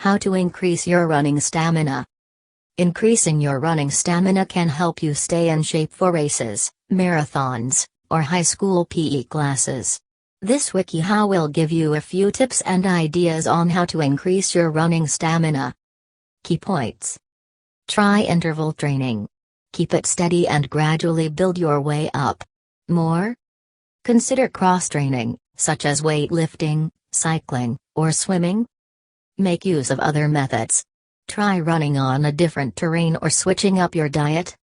How to increase your running stamina. Increasing your running stamina can help you stay in shape for races, marathons, or high school PE classes. This WikiHow will give you a few tips and ideas on how to increase your running stamina. Key points. Try interval training. Keep it steady and gradually build your way up. More? Consider cross-training, such as weightlifting, cycling, or swimming. Make use of other methods. Try running on a different terrain or switching up your diet.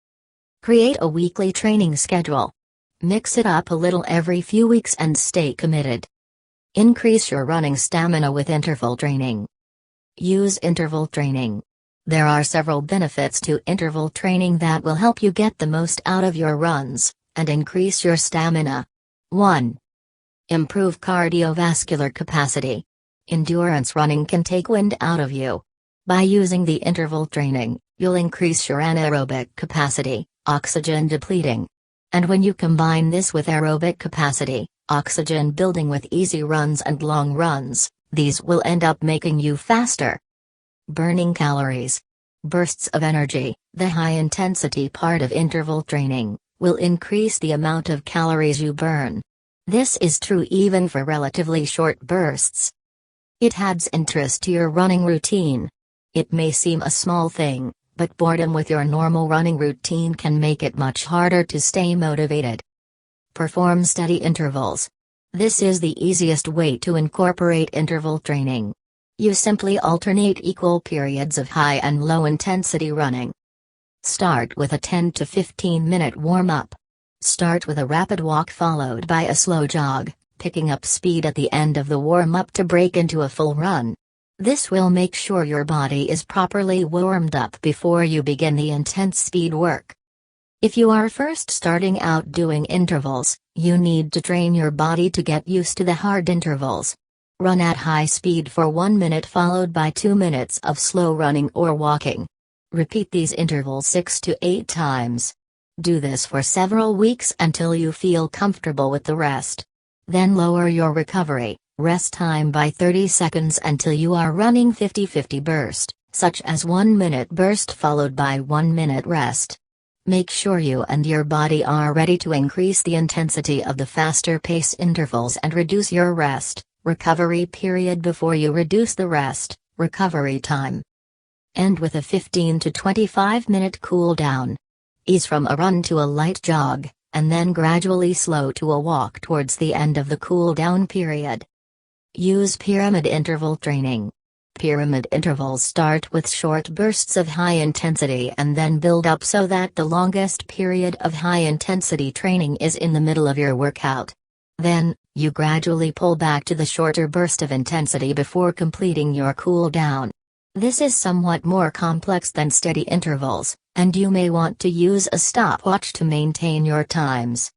Create a weekly training schedule. Mix it up a little every few weeks and stay committed. Increase your running stamina with interval training. Use interval training. There are several benefits to interval training that will help you get the most out of your runs and increase your stamina. 1. Improve cardiovascular capacity. Endurance running can take wind out of you. By using the interval training, you'll increase your anaerobic capacity, oxygen depleting. And when you combine this with aerobic capacity, oxygen building with easy runs and long runs, these will end up making you faster. Burning calories. Bursts of energy, the high-intensity part of interval training, will increase the amount of calories you burn. This is true even for relatively short bursts. It adds interest to your running routine. It may seem a small thing, but boredom with your normal running routine can make it much harder to stay motivated. Perform steady intervals. This is the easiest way to incorporate interval training. You simply alternate equal periods of high and low intensity running. Start with a 10 to 15 minute warm-up. Start with a rapid walk followed by a slow jog, picking up speed at the end of the warm-up to break into a full run. This will make sure your body is properly warmed up before you begin the intense speed work. If you are first starting out doing intervals, you need to train your body to get used to the hard intervals. Run at high speed for 1 minute followed by 2 minutes of slow running or walking. Repeat these intervals 6 to 8 times. Do this for several weeks until you feel comfortable with the rest. Then lower your recovery, rest time by 30 seconds until you are running 50-50 burst, such as 1 minute burst followed by 1 minute rest. Make sure you and your body are ready to increase the intensity of the faster pace intervals and reduce your rest, recovery period before you reduce the rest, recovery time. End with a 15 to 25 minute cool down. Ease from a run to a light jog, and then gradually slow to a walk towards the end of the cool down period. Use pyramid interval training. Pyramid intervals start with short bursts of high intensity and then build up so that the longest period of high intensity training is in the middle of your workout. Then, you gradually pull back to the shorter burst of intensity before completing your cool down. This is somewhat more complex than steady intervals, and you may want to use a stopwatch to maintain your times.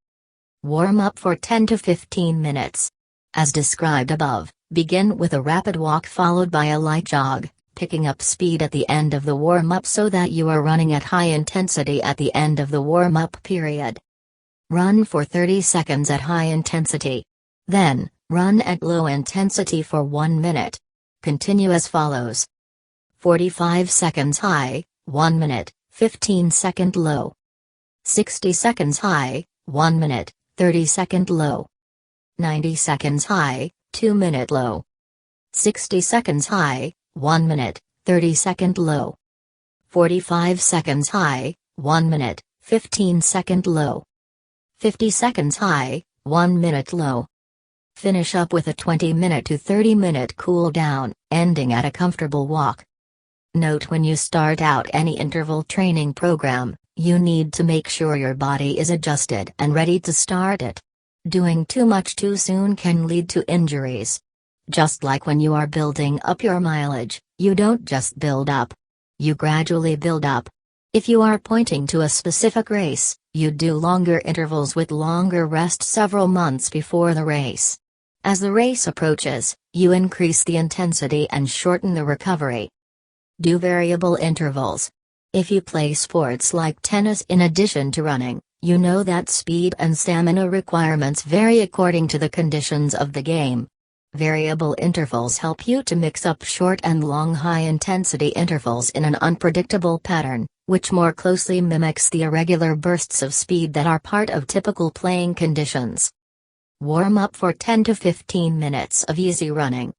Warm up for 10 to 15 minutes. As described above, begin with a rapid walk followed by a light jog, picking up speed at the end of the warm-up so that you are running at high intensity at the end of the warm-up period. Run for 30 seconds at high intensity. Then, run at low intensity for 1 minute. Continue as follows. 45 seconds high, 1 minute, 15-second low. 60 seconds high, 1 minute, 30-second low. 90 seconds high, 2-minute low. 60 seconds high, 1 minute, 30-second low. 45 seconds high, 1 minute, 15-second low. 50 seconds high, 1 minute low. Finish up with a 20-minute to 30-minute cool down, ending at a comfortable walk. Note: when you start out any interval training program, you need to make sure your body is adjusted and ready to start it. Doing too much too soon can lead to injuries. Just like when you are building up your mileage, you don't just build up. You gradually build up. If you are pointing to a specific race, you do longer intervals with longer rest several months before the race. As the race approaches, you increase the intensity and shorten the recovery. Do variable intervals. If you play sports like tennis in addition to running, you know that speed and stamina requirements vary according to the conditions of the game. Variable intervals help you to mix up short and long high-intensity intervals in an unpredictable pattern, which more closely mimics the irregular bursts of speed that are part of typical playing conditions. Warm up for 10 to 15 minutes of easy running.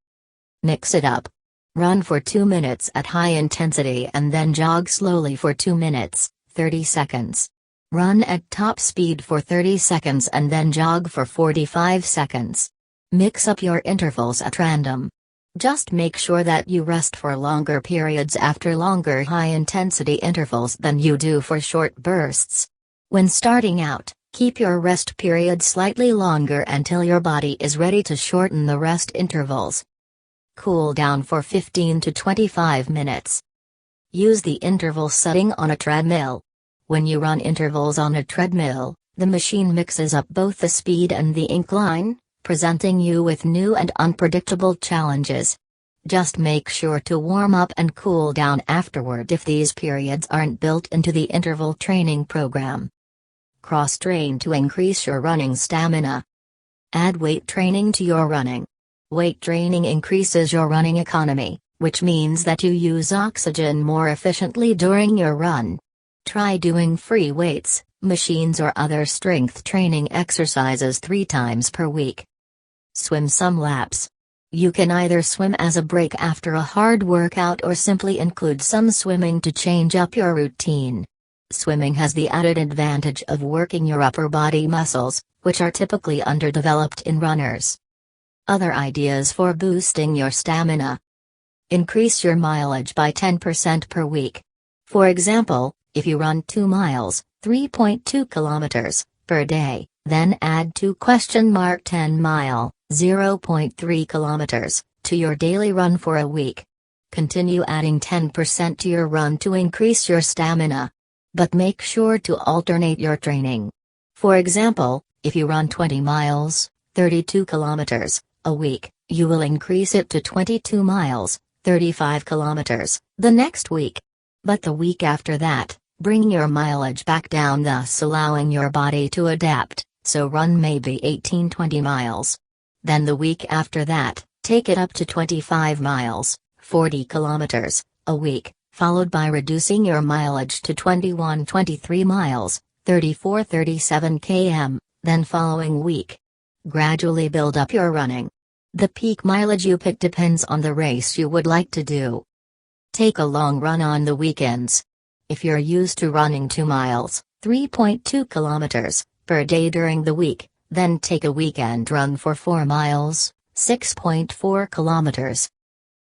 Mix it up. Run for 2 minutes at high intensity and then jog slowly for 2 minutes, 30 seconds. Run at top speed for 30 seconds and then jog for 45 seconds. Mix up your intervals at random. Just make sure that you rest for longer periods after longer high-intensity intervals than you do for short bursts. When starting out, keep your rest period slightly longer until your body is ready to shorten the rest intervals. Cool down for 15 to 25 minutes. Use the interval setting on a treadmill. When you run intervals on a treadmill, the machine mixes up both the speed and the incline, presenting you with new and unpredictable challenges. Just make sure to warm up and cool down afterward if these periods aren't built into the interval training program. Cross-train to increase your running stamina. Add weight training to your running. Weight training increases your running economy, which means that you use oxygen more efficiently during your run. Try doing free weights, machines or other strength training exercises 3 times per week. Swim some laps. You can either swim as a break after a hard workout or simply include some swimming to change up your routine. Swimming has the added advantage of working your upper body muscles, which are typically underdeveloped in runners. Other ideas for boosting your stamina. Increase your mileage by 10% per week. For example, if you run 2 miles, 3.2 kilometers, per day, then add 2*10 mile, 0.3 kilometers, to your daily run for a week. Continue adding 10% to your run to increase your stamina. But make sure to alternate your training. For example, if you run 20 miles, 32 kilometers, a week, you will increase it to 22 miles, 35 kilometers, the next week. But the week after that, bring your mileage back down, thus allowing your body to adapt, so run maybe 18-20 miles. Then the week after that, take it up to 25 miles, 40 kilometers, a week, followed by reducing your mileage to 21-23 miles, 34-37 km, then following week. Gradually build up your running. The peak mileage you pick depends on the race you would like to do. Take a long run on the weekends. If you're used to running 2 miles, 3.2 kilometers, per day during the week, then take a weekend run for 4 miles, 6.4 kilometers.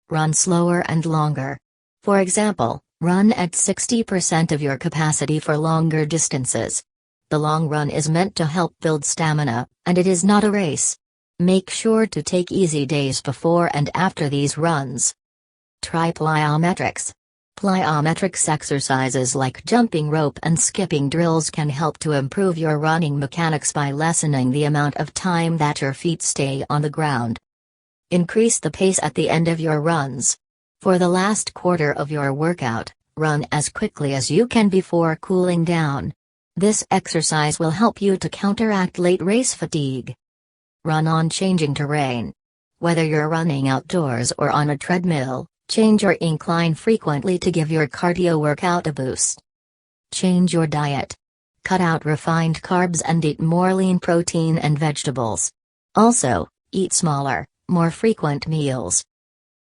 Run slower and longer. For example, run at 60% of your capacity for longer distances. The long run is meant to help build stamina, and it is not a race. Make sure to take easy days before and after these runs. Try plyometrics. Plyometrics exercises like jumping rope and skipping drills can help to improve your running mechanics by lessening the amount of time that your feet stay on the ground. Increase the pace at the end of your runs. For the last quarter of your workout, run as quickly as you can before cooling down. This exercise will help you to counteract late race fatigue. Run on changing terrain. Whether you're running outdoors or on a treadmill, change your incline frequently to give your cardio workout a boost. Change your diet. Cut out refined carbs and eat more lean protein and vegetables. Also, eat smaller, more frequent meals.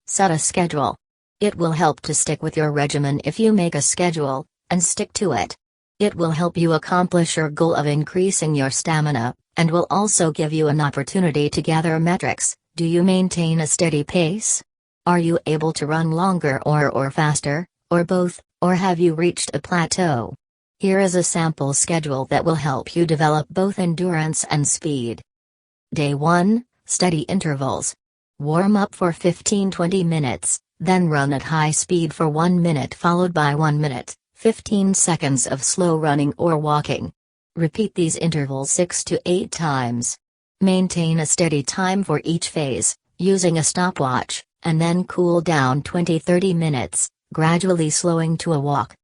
Set a schedule. It will help to stick with your regimen if you make a schedule, and stick to it. It will help you accomplish your goal of increasing your stamina, and will also give you an opportunity to gather metrics. Do you maintain a steady pace? Are you able to run longer or faster, or both, or have you reached a plateau? Here is a sample schedule that will help you develop both endurance and speed. Day 1, steady intervals. Warm up for 15-20 minutes, then run at high speed for 1 minute followed by 1 minute, 15 seconds of slow running or walking. Repeat these intervals 6 to 8 times. Maintain a steady time for each phase, using a stopwatch, and then cool down 20-30 minutes, gradually slowing to a walk.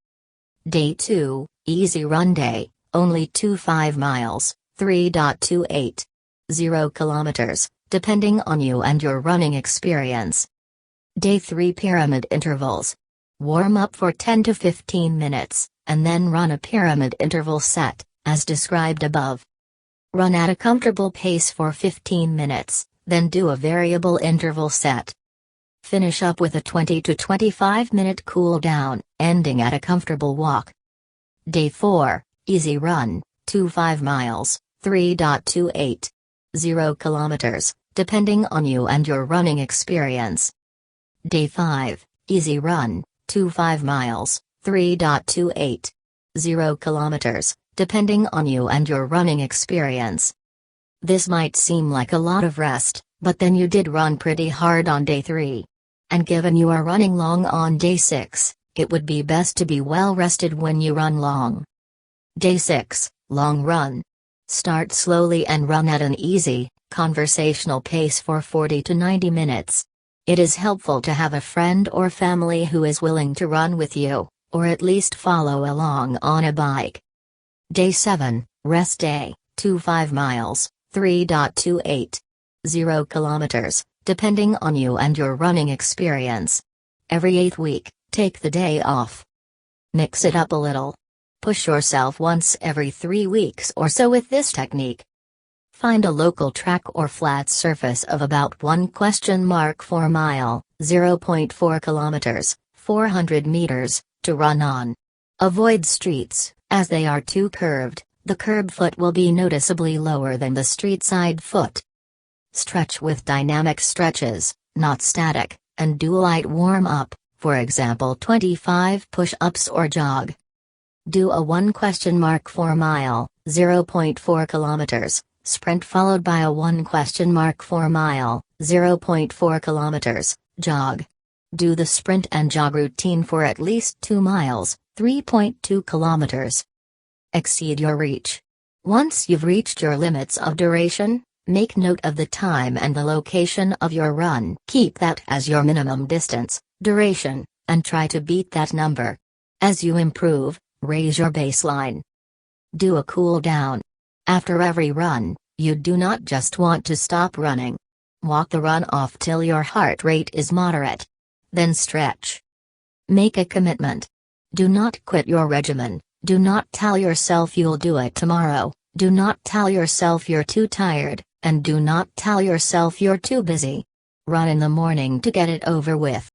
Day 2, easy run day, only 5 miles, 3.28. 0 kilometers, depending on you and your running experience. Day 3 Pyramid Intervals. Warm up for 10 to 15 minutes, and then run a pyramid interval set, as described above. Run at a comfortable pace for 15 minutes, then do a variable interval set. Finish up with a 20 to 25 minute cool down, ending at a comfortable walk. Day 4, Easy Run, 2-5 miles, 3.28. 0 kilometers, depending on you and your running experience. Day 5, Easy Run, 2-5 miles, 3.28. 0 kilometers, depending on you and your running experience. This might seem like a lot of rest, but then you did run pretty hard on day 3. And given you are running long on day 6, it would be best to be well rested when you run long. Day 6, Long Run. Start slowly and run at an easy, conversational pace for 40 to 90 minutes. It is helpful to have a friend or family who is willing to run with you, or at least follow along on a bike. Day 7, Rest Day, 2-5 miles, 3.28. 0 kilometers, depending on you and your running experience. Every 8th week, take the day off. Mix it up a little. Push yourself once every 3 weeks or so with this technique. Find a local track or flat surface of about 1?4 mile, 0.4 kilometers, 400 meters, to run on. Avoid streets, as they are too curved. The curb foot will be noticeably lower than the street side foot. Stretch with dynamic stretches, not static, and do light warm-up, for example 25 push-ups or jog. Do a 1?4 mile, 0.4 kilometers, sprint followed by a 1?4 mile, 0.4 kilometers, jog. Do the sprint and jog routine for at least 2 miles, 3.2 kilometers. Exceed your reach. Once you've reached your limits of duration, make note of the time and the location of your run. Keep that as your minimum distance, duration, and try to beat that number. As you improve, raise your baseline. Do a cool down. After every run, you do not just want to stop running. Walk the run off till your heart rate is moderate. Then stretch. Make a commitment. Do not quit your regimen. Do not tell yourself you'll do it tomorrow. Do not tell yourself you're too tired, and do not tell yourself you're too busy. Run in the morning to get it over with.